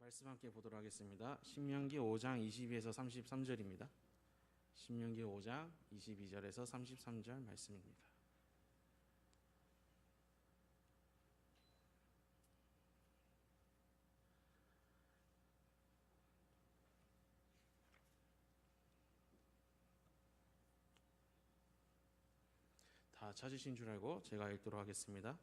말씀 함께 보도록 하겠습니다. 신명기 5장 22에서 33절입니다. 신명기 5장 22절에서 33절 말씀입니다. 다 찾으신 줄 알고 제가 읽도록 하겠습니다.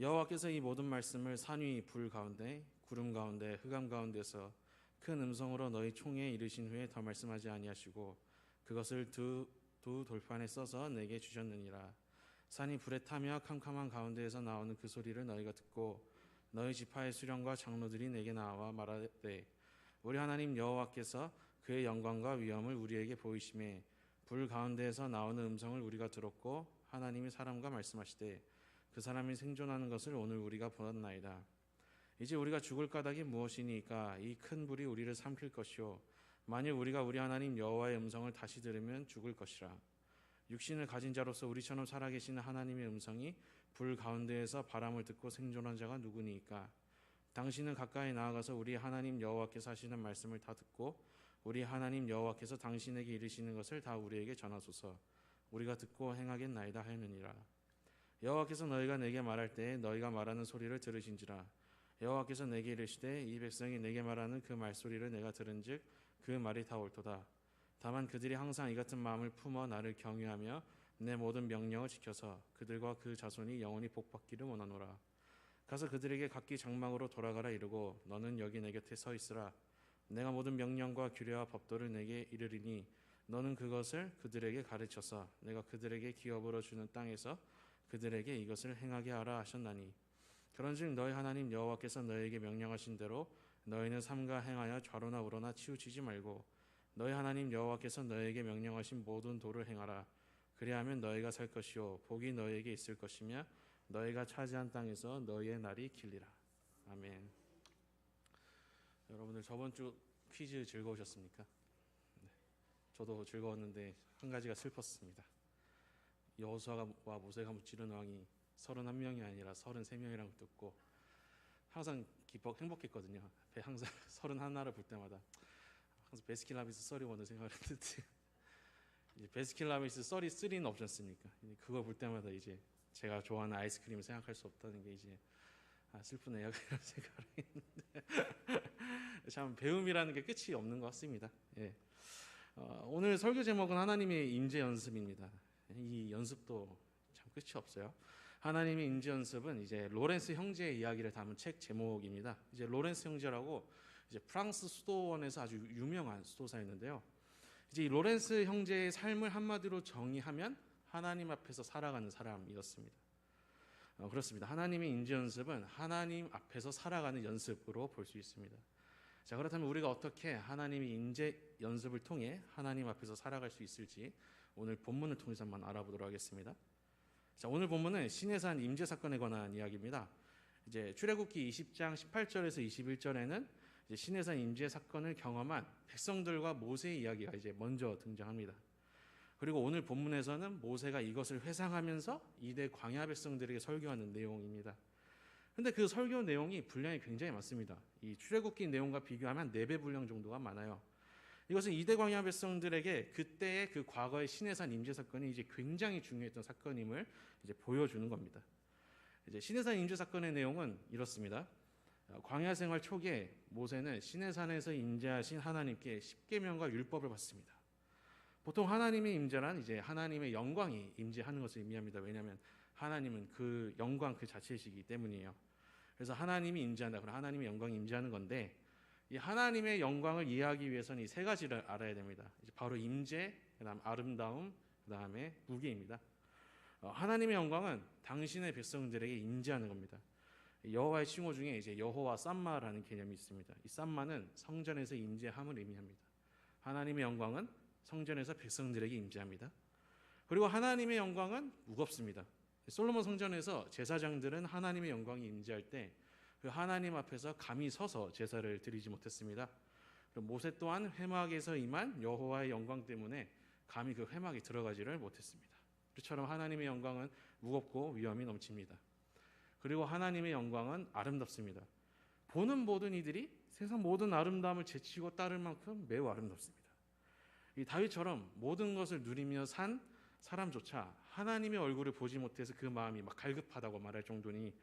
여호와께서 이 모든 말씀을 산 위 불 가운데 구름 가운데 흑암 가운데서 큰 음성으로 너희 총에 이르신 후에 더 말씀하지 아니하시고 그것을 두 돌판에 써서 내게 주셨느니라. 산이 불에 타며 캄캄한 가운데에서 나오는 그 소리를 너희가 듣고 너희 지파의 수령과 장로들이 내게 나와 말하되 우리 하나님 여호와께서 그의 영광과 위엄을 우리에게 보이심에 불 가운데에서 나오는 음성을 우리가 들었고 하나님이 사람과 말씀하시되 그 사람이 생존하는 것을 오늘 우리가 보았나이다. 이제 우리가 죽을 까닭이 무엇이니까 이 큰 불이 우리를 삼킬 것이요 만일 우리가 우리 하나님 여호와의 음성을 다시 들으면 죽을 것이라. 육신을 가진 자로서 우리처럼 살아계시는 하나님의 음성이 불 가운데에서 바람을 듣고 생존한 자가 누구니까. 당신은 가까이 나아가서 우리 하나님 여호와께서 하시는 말씀을 다 듣고 우리 하나님 여호와께서 당신에게 이르시는 것을 다 우리에게 전하소서. 우리가 듣고 행하겠나이다 하였느니라. 여호와께서 너희가 내게 말할 때에 너희가 말하는 소리를 들으신지라. 여호와께서 내게 이르시되 이 백성이 내게 말하는 그 말소리를 내가 들은즉 그 말이 다 옳도다. 다만 그들이 항상 이 같은 마음을 품어 나를 경외하며 내 모든 명령을 지켜서 그들과 그 자손이 영원히 복받기를 원하노라. 가서 그들에게 각기 장막으로 돌아가라 이르고 너는 여기 내 곁에 서 있으라. 내가 모든 명령과 규례와 법도를 내게 이르리니 너는 그것을 그들에게 가르쳐서 내가 그들에게 기업으로 주는 땅에서 그들에게 이것을 행하게 하라 하셨나니. 그런즉 너희 하나님 여호와께서 너희에게 명령하신 대로 너희는 삼가 행하여 좌로나 우로나 치우치지 말고 너희 하나님 여호와께서 너희에게 명령하신 모든 도를 행하라. 그리하면 너희가 살 것이요 복이 너희에게 있을 것이며 너희가 차지한 땅에서 너희의 날이 길리라. 아멘. 여러분들 저번 주 퀴즈 즐거우셨습니까? 네. 저도 즐거웠는데 한 가지가 슬펐습니다. 여호수아와 모세가 무찌른 왕이 31명이 아니라 33명이라고 듣고 항상 행복했거든요. 항상 31나라 볼 때마다 항상 베스킨라빈스 31을 생각을 했는데 이제 베스킨라빈스 33는 없지 않습니까? 그거 볼 때마다 이제 제가 좋아하는 아이스크림을 생각할 수 없다는 게 이제 슬프네요. 그런 생각을 했는데 참 배움이라는 게 끝이 없는 것 같습니다. 예. 오늘 설교 제목은 하나님의 임재 연습입니다. 이 연습도 참 끝이 없어요. 하나님의 임재 연습은 이제 로렌스 형제의 이야기를 담은 책 제목입니다. 이제 로렌스 형제라고 이제 프랑스 수도원에서 아주 유명한 수도사였는데요. 이제 이 로렌스 형제의 삶을 한마디로 정의하면 하나님 앞에서 살아가는 사람이었습니다. 그렇습니다. 하나님의 임재 연습은 하나님 앞에서 살아가는 연습으로 볼 수 있습니다. 자, 그렇다면 우리가 어떻게 하나님의 임재 연습을 통해 하나님 앞에서 살아갈 수 있을지 오늘 본문을 통해서 한번 알아보도록 하겠습니다. 자, 오늘 본문은 시내산 임재 사건에 관한 이야기입니다. 이제 출애굽기 20장 18절에서 21절에는 이제 시내산 임재 사건을 경험한 백성들과 모세의 이야기가 이제 먼저 등장합니다. 그리고 오늘 본문에서는 모세가 이것을 회상하면서 이대 광야 백성들에게 설교하는 내용입니다. 근데 그 설교 내용이 분량이 굉장히 많습니다. 이 출애굽기 내용과 비교하면 4배 분량 정도가 많아요. 이것은 이대 광야 백성들에게 그때의 그 과거의 시내산 임재 사건이 이제 굉장히 중요했던 사건임을 이제 보여주는 겁니다. 이제 시내산 임재 사건의 내용은 이렇습니다. 광야 생활 초기에 모세는 시내산에서 임재하신 하나님께 십계명과 율법을 받습니다. 보통 하나님의 임재란 이제 하나님의 영광이 임재하는 것을 의미합니다. 왜냐하면 하나님은 그 영광 그 자체이시기 때문이에요. 그래서 하나님이 임재한다. 그럼 하나님의 영광이 임재하는 건데 이 하나님의 영광을 이해하기 위해서는 이 세 가지를 알아야 됩니다. 이제 바로 임재, 그다음 아름다움, 그다음에 무게입니다. 하나님의 영광은 당신의 백성들에게 임재하는 겁니다. 여호와의 칭호 중에 이제 여호와 쌈마라는 개념이 있습니다. 이 쌈마는 성전에서 임재함을 의미합니다. 하나님의 영광은 성전에서 백성들에게 임재합니다. 그리고 하나님의 영광은 무겁습니다. 솔로몬 성전에서 제사장들은 하나님의 영광이 임재할 때 그 하나님 앞에서 감히 서서 제사를 드리지 못했습니다. 그리고 모세 또한 회막에서 임한 여호와의 영광 때문에 감히 그 회막에 들어가지를 못했습니다. 그처럼 하나님의 영광은 무겁고 위엄이 넘칩니다. 그리고 하나님의 영광은 아름답습니다. 보는 모든 이들이 세상 모든 아름다움을 제치고 따를 만큼 매우 아름답습니다. 이 다윗처럼 모든 것을 누리며 산 사람조차 하나님의 얼굴을 보지 못해서 그 마음이 막 갈급하다고 말할 정도니,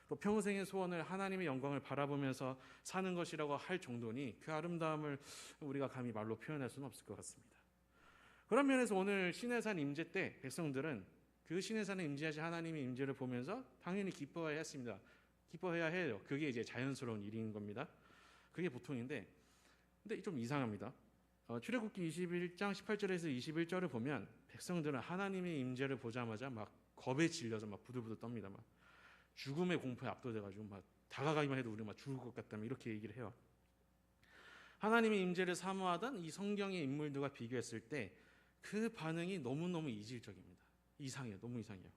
또 평생의 소원을 하나님의 영광을 바라보면서 사는 것이라고 할 정도니 그 아름다움을 우리가 감히 말로 표현할 수는 없을 것 같습니다. 그런 면에서 오늘 시내산 임재 때 백성들은 그 시내산에 임재하신 하나님의 임재를 보면서 당연히 기뻐해야 했습니다. 기뻐해야 해요. 그게 이제 자연스러운 일인 겁니다. 그게 보통인데, 근데 좀 이상합니다. 출애굽기 21장 18절에서 21절을 보면 백성들은 하나님의 임재를 보자마자 막 겁에 질려서 막 부들부들 떱니다. 막 죽음의 공포에 압도돼가지고 막 다가가기만 해도 우리 막 죽을 것 같다면 이렇게 얘기를 해요. 하나님의 임재를 사모하던 이 성경의 인물들과 비교했을 때 그 반응이 너무너무 이질적입니다. 이상해요. 너무 이상해요.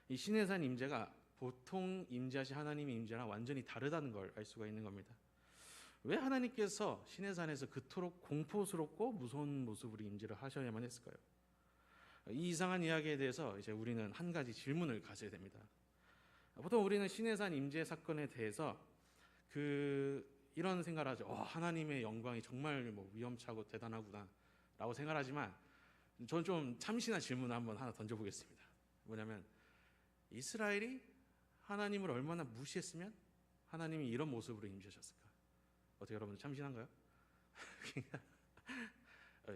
이 시내산 임재가 보통 임재하신 하나님의 임재랑 완전히 다르다는 걸 알 수가 있는 겁니다. 왜 하나님께서 시내산에서 그토록 공포스럽고 무서운 모습으로 임재를 하셔야만 했을까요? 이 이상한 이야기에 대해서 이제 우리는 한 가지 질문을 가져야 됩니다. 보통 우리는 시내산 임재 사건에 대해서 이런 생각을 하죠. 하나님의 영광이 정말 뭐 위험차고 대단하구나라고 생각하지만, 저는 좀 참신한 질문을 한번 하나 던져보겠습니다. 뭐냐면, 이스라엘이 하나님을 얼마나 무시했으면 하나님이 이런 모습으로 임재하셨을까? 어떻게 여러분들 참신한가요?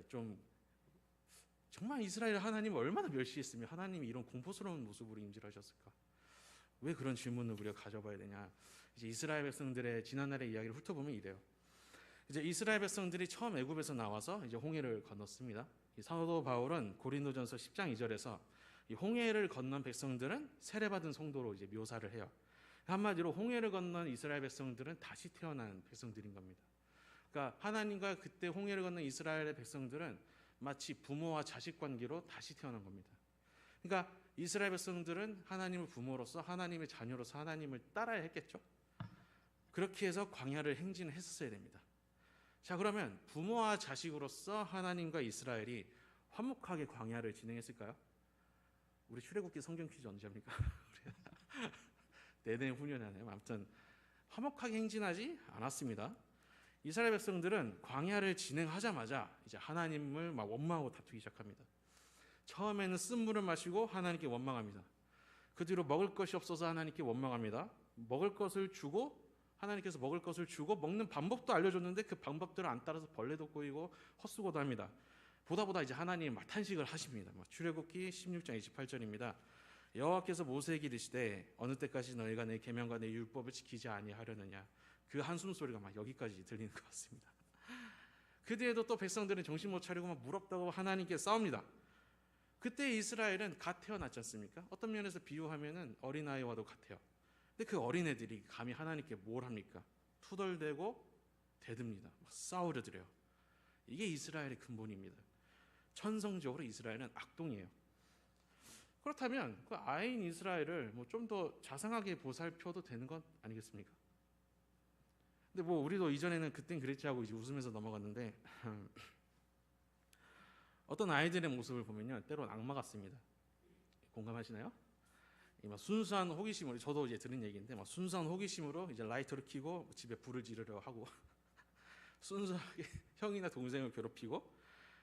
좀 정말 이스라엘 하나님을 얼마나 멸시했으면 하나님이 이런 공포스러운 모습으로 임재를 하셨을까? 왜 그런 질문을 우리가 가져봐야 되냐? 이제 이스라엘 백성들의 지난날의 이야기를 훑어보면 이래요. 이제 이스라엘 백성들이 처음 애굽에서 나와서 이제 홍해를 건넜습니다. 이 사도 바울은 고린도전서 10장 2절에서 이 홍해를 건넌 백성들은 세례받은 성도로 이제 묘사를 해요. 한마디로 홍해를 건넌 이스라엘 백성들은 다시 태어난 백성들인 겁니다. 그러니까 하나님과 그때 홍해를 건넌 이스라엘의 백성들은 마치 부모와 자식 관계로 다시 태어난 겁니다. 그러니까 이스라엘 백성들은 하나님의 부모로서 하나님의 자녀로서 하나님을 따라야 했겠죠. 그렇게 해서 광야를 행진했었어야 됩니다. 자, 그러면 부모와 자식으로서 하나님과 이스라엘이 화목하게 광야를 진행했을까요? 우리 출애굽기 성경 퀴즈 언제 합니까? 내내 훈련하네요. 아무튼 화목하게 행진하지 않았습니다. 이스라엘 백성들은 광야를 진행하자마자 이제 하나님을 막 원망하고 다투기 시작합니다. 처음에는 쓴물을 마시고 하나님께 원망합니다. 그 뒤로 먹을 것이 없어서 하나님께 원망합니다. 먹을 것을 주고 하나님께서 먹을 것을 주고 먹는 방법도 알려줬는데 그 방법들을 안 따라서 벌레도 꼬이고 헛수고도 합니다. 보다 이제 하나님 막 탄식을 하십니다. 출애굽기 16장 28절입니다. 여호와께서 모세에게 이르시되 어느 때까지 너희가 내 계명과 내 율법을 지키지 아니하려느냐. 그 한숨 소리가 막 여기까지 들리는 것 같습니다. 그 뒤에도 또 백성들은 정신 못 차리고 막 무럽다고 하나님께 싸웁니다. 그때 이스라엘은 갓 태어났지 않습니까? 어떤 면에서 비유하면은 어린아이와도 같아요. 근데 그 어린애들이 감히 하나님께 뭘 합니까? 투덜대고 대듭니다. 막 싸우려 들어요. 이게 이스라엘의 근본입니다. 천성적으로 이스라엘은 악동이에요. 그렇다면 그 아이인 이스라엘을 뭐 좀 더 자상하게 보살펴도 되는 건 아니겠습니까? 근데 뭐 우리도 이전에는 그땐 그랬지 하고 이제 웃으면서 넘어갔는데 어떤 아이들의 모습을 보면요, 때로는 악마 같습니다. 공감하시나요? 막 순수한 호기심으로, 저도 이제 들은 얘기인데 막 순수한 호기심으로 이제 라이터를 켜고 집에 불을 지르려 하고 순수하게 형이나 동생을 괴롭히고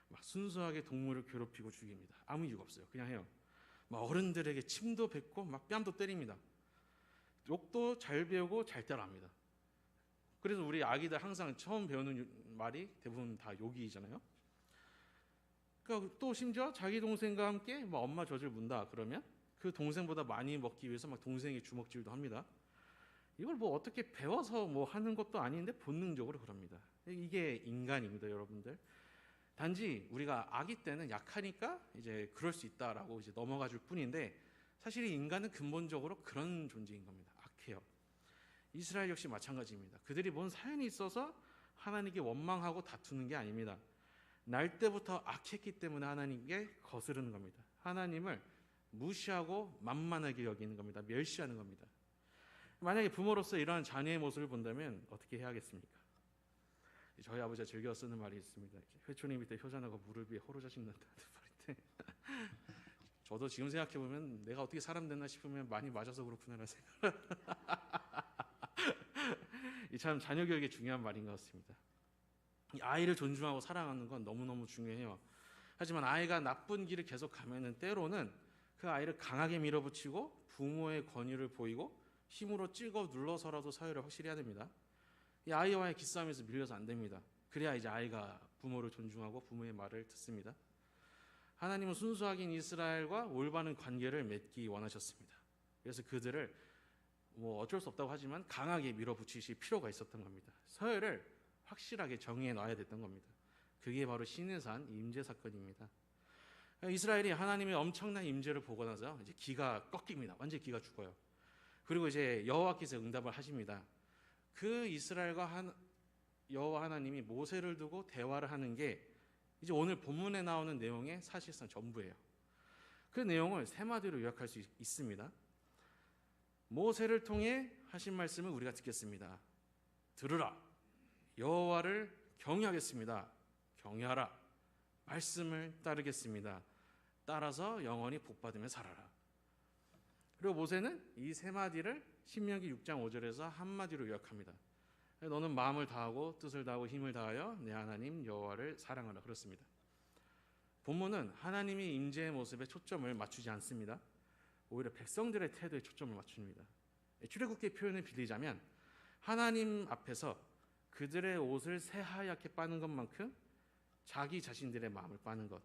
막 순수하게 동물을 괴롭히고 죽입니다. 아무 이유가 없어요. 그냥 해요. 막 어른들에게 침도 뱉고 막 뺨도 때립니다. 욕도 잘 배우고 잘 따라합니다. 그래서 우리 아기들 항상 처음 배우는 말이 대부분 다 욕이잖아요. 그러니까 또 심지어 자기 동생과 함께 막 엄마 젖을 문다 그러면 그 동생보다 많이 먹기 위해서 막 동생의 주먹질도 합니다. 이걸 뭐 어떻게 배워서 뭐 하는 것도 아닌데 본능적으로 그럽니다. 이게 인간입니다, 여러분들. 단지 우리가 아기 때는 약하니까 이제 그럴 수 있다라고 이제 넘어가 줄 뿐인데, 사실 인간은 근본적으로 그런 존재인 겁니다. 악해요. 이스라엘 역시 마찬가지입니다. 그들이 뭔 사연이 있어서 하나님께 원망하고 다투는 게 아닙니다. 날 때부터 악했기 때문에 하나님께 거스르는 겁니다. 하나님을 무시하고 만만하게 여기는 겁니다. 멸시하는 겁니다. 만약에 부모로서 이러한 자녀의 모습을 본다면 어떻게 해야겠습니까? 저희 아버지가 즐겨 쓰는 말이 있습니다. 회초리 밑에 효자나가 물을 비해 호로자식 난다는 말인데 저도 지금 생각해보면 내가 어떻게 사람 됐나 싶으면 많이 맞아서 그렇구나라는 생각. 참 자녀 교육에 중요한 말인 것 같습니다. 이 아이를 존중하고 사랑하는 건 너무너무 중요해요. 하지만 아이가 나쁜 길을 계속 가면은 때로는 그 아이를 강하게 밀어붙이고 부모의 권위를 보이고 힘으로 찍어 눌러서라도 사회를 확실히 해야 됩니다. 이 아이와의 기싸움에서 밀려서 안 됩니다. 그래야 이제 아이가 부모를 존중하고 부모의 말을 듣습니다. 하나님은 순수하긴 이스라엘과 올바른 관계를 맺기 원하셨습니다. 그래서 그들을 어쩔 수 없다고 하지만 강하게 밀어붙이실 필요가 있었던 겁니다. 서열을 확실하게 정해 놔야 됐던 겁니다. 그게 바로 시내산 임재 사건입니다. 이스라엘이 하나님의 엄청난 임재를 보고 나서 이제 기가 꺾입니다. 완전히 기가 죽어요. 그리고 이제 여호와께서 응답을 하십니다. 그 이스라엘과 여호와 하나님이 모세를 두고 대화를 하는 게 이제 오늘 본문에 나오는 내용의 사실상 전부예요. 그 내용을 세 마디로 요약할 수 있습니다. 모세를 통해 하신 말씀을 우리가 듣겠습니다. 들으라. 여호와를 경외하겠습니다. 경외하라. 말씀을 따르겠습니다. 따라서 영원히 복받으며 살아라. 그리고 모세는 이 세 마디를 신명기 6장 5절에서 한마디로 요약합니다. 너는 마음을 다하고 뜻을 다하고 힘을 다하여 내 하나님 여호와를 사랑하라. 그렇습니다. 본문은 하나님의 임재의 모습에 초점을 맞추지 않습니다. 오히려 백성들의 태도에 초점을 맞춥니다. 출애굽기의 표현을 빌리자면 하나님 앞에서 그들의 옷을 새하얗게 빠는 것만큼 자기 자신들의 마음을 빠는 것,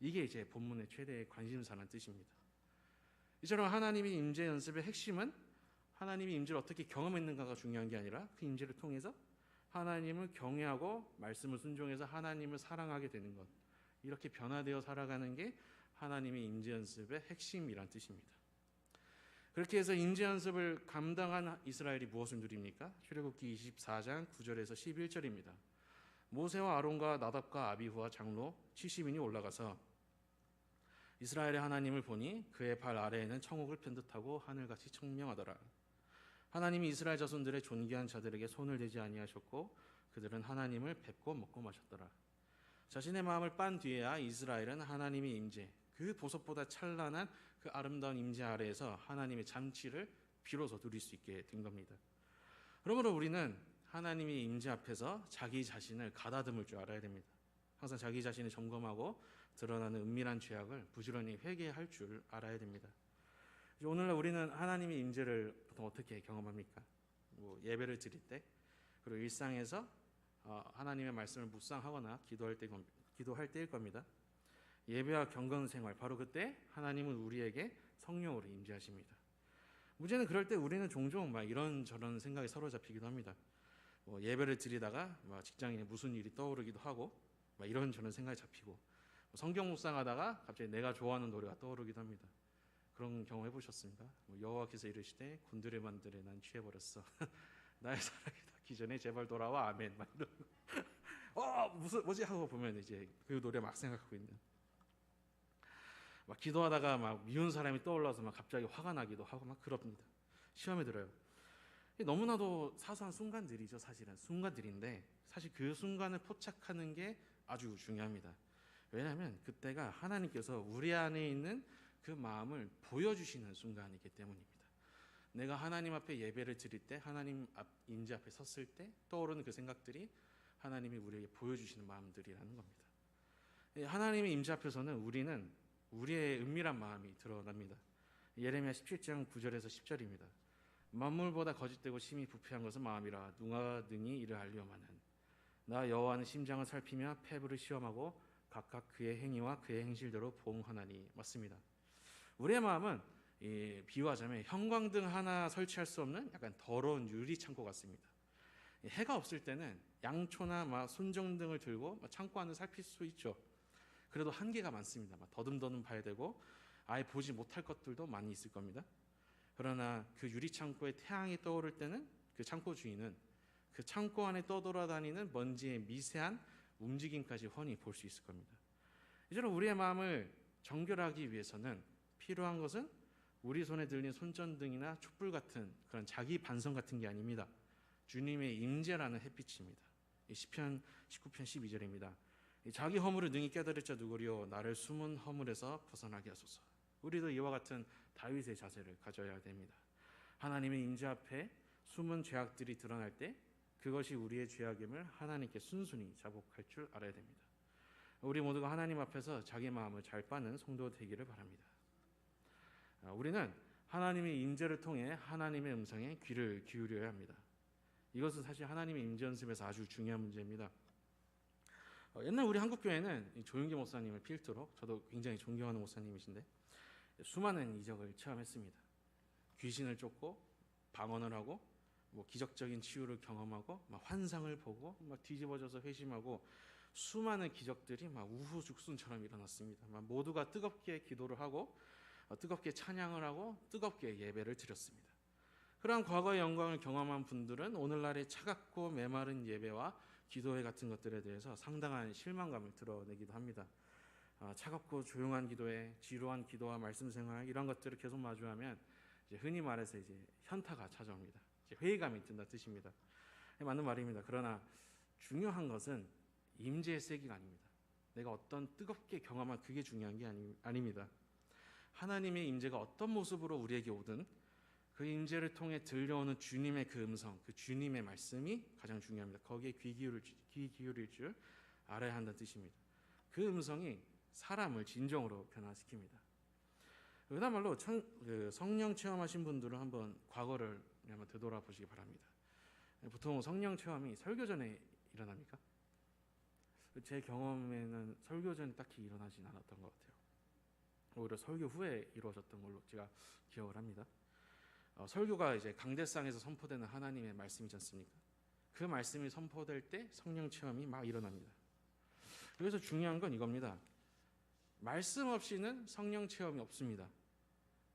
이게 이제 본문의 최대의 관심사라는 뜻입니다. 이처럼 하나님의 임재 연습의 핵심은 하나님의 임재를 어떻게 경험했는가가 중요한 게 아니라 그 임재를 통해서 하나님을 경외하고 말씀을 순종해서 하나님을 사랑하게 되는 것, 이렇게 변화되어 살아가는 게 하나님의 임재 연습의 핵심이란 뜻입니다. 그렇게 해서 임재 연습을 감당한 이스라엘이 무엇을 누립니까? 출애굽기 24장 9절에서 11절입니다. 모세와 아론과 나답과 아비후와 장로 70인이 올라가서 이스라엘의 하나님을 보니 그의 발 아래에는 천국을 편듯하고 하늘같이 청명하더라. 하나님이 이스라엘 자손들의 존귀한 자들에게 손을 대지 아니하셨고 그들은 하나님을 뵙고 먹고 마셨더라. 자신의 마음을 빤 뒤에야 이스라엘은 하나님의 임재, 그 보석보다 찬란한 그 아름다운 임재 아래에서 하나님의 잠치를 비로소 누릴 수 있게 된 겁니다. 그러므로 우리는 하나님의 임재 앞에서 자기 자신을 가다듬을 줄 알아야 됩니다. 항상 자기 자신을 점검하고 드러나는 은밀한 죄악을 부지런히 회개할 줄 알아야 됩니다. 오늘날 우리는 하나님의 임재를 보통 어떻게 경험합니까? 예배를 드릴 때, 그리고 일상에서 하나님의 말씀을 묵상하거나 기도할 때일 겁니다. 예배와 경건생활, 바로 그때 하나님은 우리에게 성령으로 임재하십니다. 문제는 그럴 때 우리는 종종 이런저런 생각에 사로잡히기도 합니다. 예배를 드리다가 직장인에 무슨 일이 떠오르기도 하고 이런저런 생각이 잡히고, 성경 묵상하다가 갑자기 내가 좋아하는 노래가 떠오르기도 합니다. 그런 경험 해보셨습니까? 여호와께서 이르시되 곤드레 만드레 난 취해버렸어. 나의 사랑이 닿기 전에 제발 돌아와. 아멘. 뭐지 하고 보면 이제 그 노래 막 생각하고 있는. 기도하다가 미운 사람이 떠올라서 갑자기 화가 나기도 하고 그럽니다. 시험에 들어요. 너무나도 사소한 순간들이죠. 사실은 순간들인데 사실 그 순간을 포착하는 게 아주 중요합니다. 왜냐하면 그때가 하나님께서 우리 안에 있는 그 마음을 보여주시는 순간이기 때문입니다. 내가 하나님 앞에 예배를 드릴 때, 하나님 임재 앞에 섰을 때 떠오르는 그 생각들이 하나님이 우리에게 보여주시는 마음들이라는 겁니다. 하나님의 임재 앞에서는 우리는 우리의 은밀한 마음이 드러납니다. 예레미야 17장 9절에서 10절입니다. 만물보다 거짓되고 심히 부패한 것은 마음이라 누가 능히 이를 알려마는. 나 여호와는 심장을 살피며 폐부를 시험하고 각각 그의 행위와 그의 행실대로 보응하나니. 맞습니다. 우리의 마음은 비유하자면 형광등 하나 설치할 수 없는 약간 더러운 유리창고 같습니다. 해가 없을 때는 양초나 손정등을 들고 창고 안을 살필 수 있죠. 그래도 한계가 많습니다. 더듬더듬 봐야 되고 아예 보지 못할 것들도 많이 있을 겁니다. 그러나 그 유리창고에 태양이 떠오를 때는 그 창고 주인은 그 창고 안에 떠돌아다니는 먼지의 미세한 움직임까지 훤히 볼 수 있을 겁니다. 이처럼 우리의 마음을 정결하기 위해서는 필요한 것은 우리 손에 들린 손전등이나 촛불 같은 그런 자기 반성 같은 게 아닙니다. 주님의 임재라는 햇빛입니다. 시편 19편 12절입니다. 자기 허물을 능히 깨달을 자 누구리요 나를 숨은 허물에서 벗어나게 하소서. 우리도 이와 같은 다윗의 자세를 가져야 됩니다. 하나님의 임재 앞에 숨은 죄악들이 드러날 때 그것이 우리의 죄악임을 하나님께 순순히 자복할 줄 알아야 됩니다. 우리 모두가 하나님 앞에서 자기 마음을 잘 빠는 성도 되기를 바랍니다. 우리는 하나님의 임재를 통해 하나님의 음성에 귀를 기울여야 합니다. 이것은 사실 하나님의 임재 연습에서 아주 중요한 문제입니다. 옛날 우리 한국교회는 조윤기 목사님을 필두로, 저도 굉장히 존경하는 목사님이신데, 수많은 이적을 체험했습니다. 귀신을 쫓고 방언을 하고 기적적인 치유를 경험하고 환상을 보고 뒤집어져서 회심하고 수많은 기적들이 우후죽순처럼 일어났습니다. 모두가 뜨겁게 기도를 하고 뜨겁게 찬양을 하고 뜨겁게 예배를 드렸습니다. 그러한 과거의 영광을 경험한 분들은 오늘날의 차갑고 메마른 예배와 기도회 같은 것들에 대해서 상당한 실망감을 드러내기도 합니다. 차갑고 조용한 기도회, 지루한 기도와 말씀 생활, 이런 것들을 계속 마주하면 이제 흔히 말해서 이제 현타가 찾아옵니다. 이제 회의감이 든다 뜻입니다. 맞는 말입니다. 그러나 중요한 것은 임재의 세기가 아닙니다. 내가 어떤 뜨겁게 경험한 그게 중요한 게 아닙니다. 하나님의 임재가 어떤 모습으로 우리에게 오든 그 임재를 통해 들려오는 주님의 그 음성, 그 주님의 말씀이 가장 중요합니다. 거기에 귀 기울일 줄 알아야 한다는 뜻입니다. 그 음성이 사람을 진정으로 변화시킵니다. 그다음말로 성령 체험하신 분들은 한번 과거를 한번 되돌아보시기 바랍니다. 보통 성령 체험이 설교 전에 일어납니까? 제 경험에는 설교 전에 딱히 일어나진 않았던 것 같아요. 오히려 설교 후에 이루어졌던 걸로 제가 기억을 합니다. 설교가 이제 강대상에서 선포되는 하나님의 말씀이지 않습니까? 그 말씀이 선포될 때 성령 체험이 막 일어납니다. 그래서 중요한 건 이겁니다. 말씀 없이는 성령 체험이 없습니다.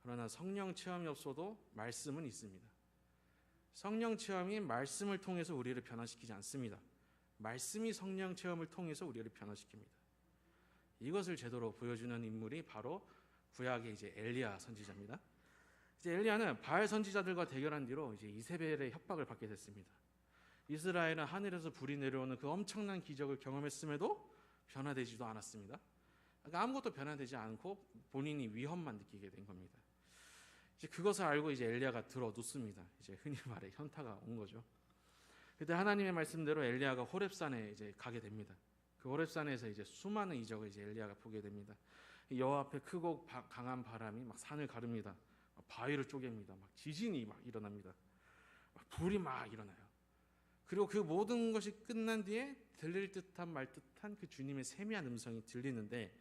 그러나 성령 체험이 없어도 말씀은 있습니다. 성령 체험이 말씀을 통해서 우리를 변화시키지 않습니다. 말씀이 성령 체험을 통해서 우리를 변화시킵니다. 이것을 제대로 보여주는 인물이 바로 구약의 이제 엘리야 선지자입니다. 이제 엘리야는 바알 선지자들과 대결한 뒤로 이제 이세벨의 협박을 받게 됐습니다. 이스라엘은 하늘에서 불이 내려오는 그 엄청난 기적을 경험했음에도 변화되지도 않았습니다. 그러니까 아무것도 변화되지 않고 본인이 위험만 느끼게 된 겁니다. 이제 그것을 알고 이제 엘리야가 들어눕습니다. 이제 흔히 말해 현타가 온 거죠. 그때 하나님의 말씀대로 엘리야가 호렙산에 이제 가게 됩니다. 그 호렙산에서 이제 수많은 이적을 이제 엘리야가 보게 됩니다. 여호와 앞에 크고 강한 바람이 막 산을 가릅니다. 바위를 쪼갭니다. 막 지진이 막 일어납니다. 막 불이 막 일어나요. 그리고 그 모든 것이 끝난 뒤에 들릴 듯한 말 듯한 그 주님의 세미한 음성이 들리는데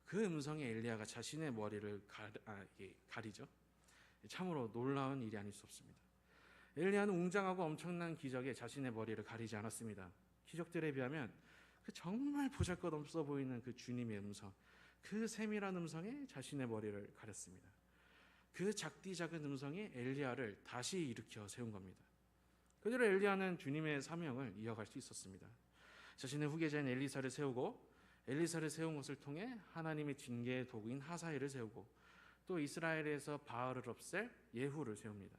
그 음성에 엘리야가 자신의 머리를 가리죠. 참으로 놀라운 일이 아닐 수 없습니다. 엘리야는 웅장하고 엄청난 기적에 자신의 머리를 가리지 않았습니다. 기적들에 비하면 그 정말 보잘것없어 보이는 그 주님의 음성, 그 세밀한 음성에 자신의 머리를 가렸습니다. 그 작디 작은 음성이 엘리야를 다시 일으켜 세운 겁니다. 그대로 엘리야는 주님의 사명을 이어갈 수 있었습니다. 자신의 후계자인 엘리사를 세우고 엘리사를 세운 것을 통해 하나님의 징계의 도구인 하사엘을 세우고 또 이스라엘에서 바알을 없앨 예후를 세웁니다.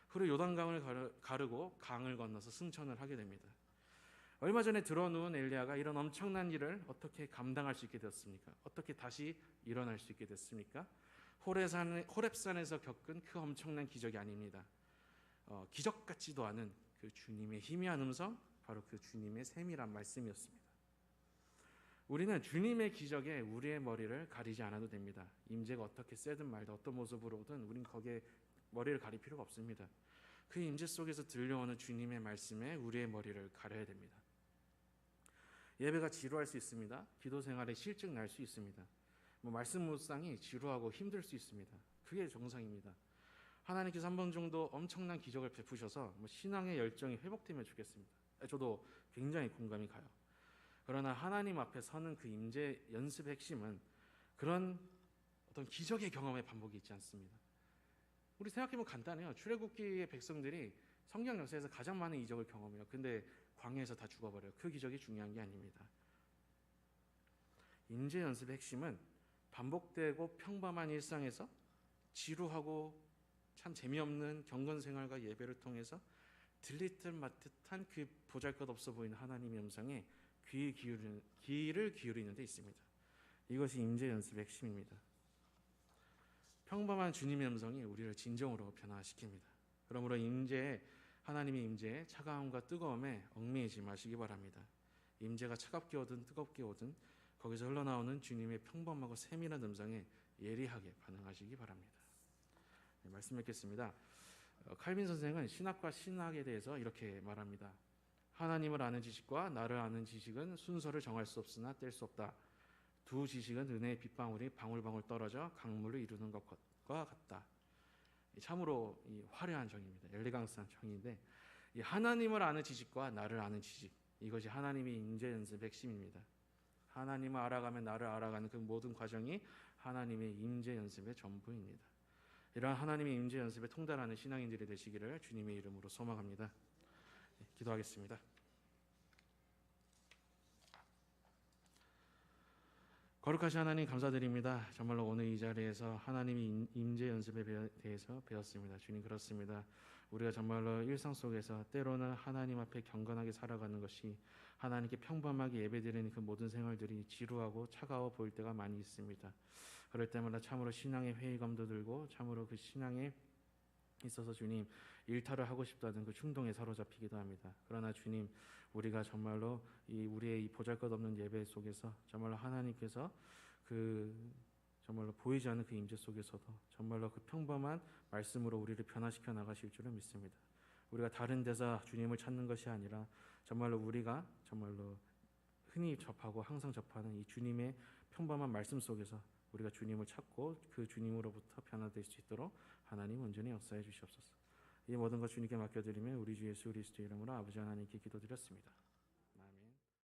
그리고 요단강을 가르고 강을 건너서 승천을 하게 됩니다. 얼마 전에 들어누운 엘리야가 이런 엄청난 일을 어떻게 감당할 수 있게 되었습니까? 어떻게 다시 일어날 수 있게 됐습니까? 호렙산에서 겪은 그 엄청난 기적이 아닙니다. 기적 같지도 않은 그 주님의 희미한 음성, 바로 그 주님의 세밀한 말씀이었습니다. 우리는 주님의 기적에 우리의 머리를 가리지 않아도 됩니다. 임재가 어떻게 세든 말든 어떤 모습으로 오든 우린 거기에 머리를 가릴 필요가 없습니다. 그 임재 속에서 들려오는 주님의 말씀에 우리의 머리를 가려야 됩니다. 예배가 지루할 수 있습니다. 기도 생활에 실증 날 수 있습니다. 말씀 묵상이 지루하고 힘들 수 있습니다. 그게 정상입니다. 하나님께서 한 번 정도 엄청난 기적을 베푸셔서 신앙의 열정이 회복되면 좋겠습니다. 저도 굉장히 공감이 가요. 그러나 하나님 앞에 서는 그 임재 연습의 핵심은 그런 어떤 기적의 경험의 반복이 있지 않습니다. 우리 생각해보면 간단해요. 출애굽기의 백성들이 성경 역사에서 가장 많은 이적을 경험해요. 근데 광야에서 다 죽어버려요. 그 기적이 중요한 게 아닙니다. 임재 연습의 핵심은 반복되고 평범한 일상에서 지루하고 참 재미없는 경건 생활과 예배를 통해서 들릴 듯 말듯한 그 보잘것없어 보이는 하나님의 음성에 귀를 기울이는 데 있습니다. 이것이 임재 연습의 핵심입니다. 평범한 주님의 음성이 우리를 진정으로 변화시킵니다. 그러므로 임재에 하나님의 임재에 차가움과 뜨거움에 얽매이지 마시기 바랍니다. 임재가 차갑게 오든 뜨겁게 오든 거기서 흘러나오는 주님의 평범하고 세밀한 음성에 예리하게 반응하시기 바랍니다. 네, 말씀 읽겠습니다. 칼빈 선생은 신학과 신학에 대해서 이렇게 말합니다. 하나님을 아는 지식과 나를 아는 지식은 순서를 정할 수 없으나 뗄 수 없다. 두 지식은 은혜의 빗방울이 방울방울 떨어져 강물을 이루는 것과 같다. 참으로 화려한 정의입니다. 엘레강스한 정의인데, 이 하나님을 아는 지식과 나를 아는 지식, 이것이 하나님의 임재 연습의 핵심입니다. 하나님을 알아가면 나를 알아가는 그 모든 과정이 하나님의 임재 연습의 전부입니다. 이러한 하나님의 임재 연습에 통달하는 신앙인들이 되시기를 주님의 이름으로 소망합니다. 기도하겠습니다. 거룩하신 하나님 감사드립니다. 정말로 오늘 이 자리에서 하나님의 임재 연습에 대해서 배웠습니다. 주님, 그렇습니다. 우리가 정말로 일상 속에서 때로는 하나님 앞에 경건하게 살아가는 것이 하나님께 평범하게 예배드리는 그 모든 생활들이 지루하고 차가워 보일 때가 많이 있습니다. 그럴 때마다 참으로 신앙의 회의감도 들고 참으로 그 신앙에 있어서 주님 일탈을 하고 싶다는 그 충동에 사로잡히기도 합니다. 그러나 주님, 우리가 정말로 우리의 이 보잘것없는 예배 속에서 정말로 하나님께서 정말로 보이지 않는 그 임재 속에서도 정말로 그 평범한 말씀으로 우리를 변화시켜 나가실 줄을 믿습니다. 우리가 다른 데서 주님을 찾는 것이 아니라 정말로 우리가 정말로 흔히 접하고 항상 접하는 이 주님의 평범한 말씀 속에서 우리가 주님을 찾고 그 주님으로부터 변화될 수 있도록 하나님 온전히 역사해 주시옵소서. 이 모든 것 주님께 맡겨드리며 우리 주 예수 그리스도의 이름으로 아버지 하나님께 기도드렸습니다.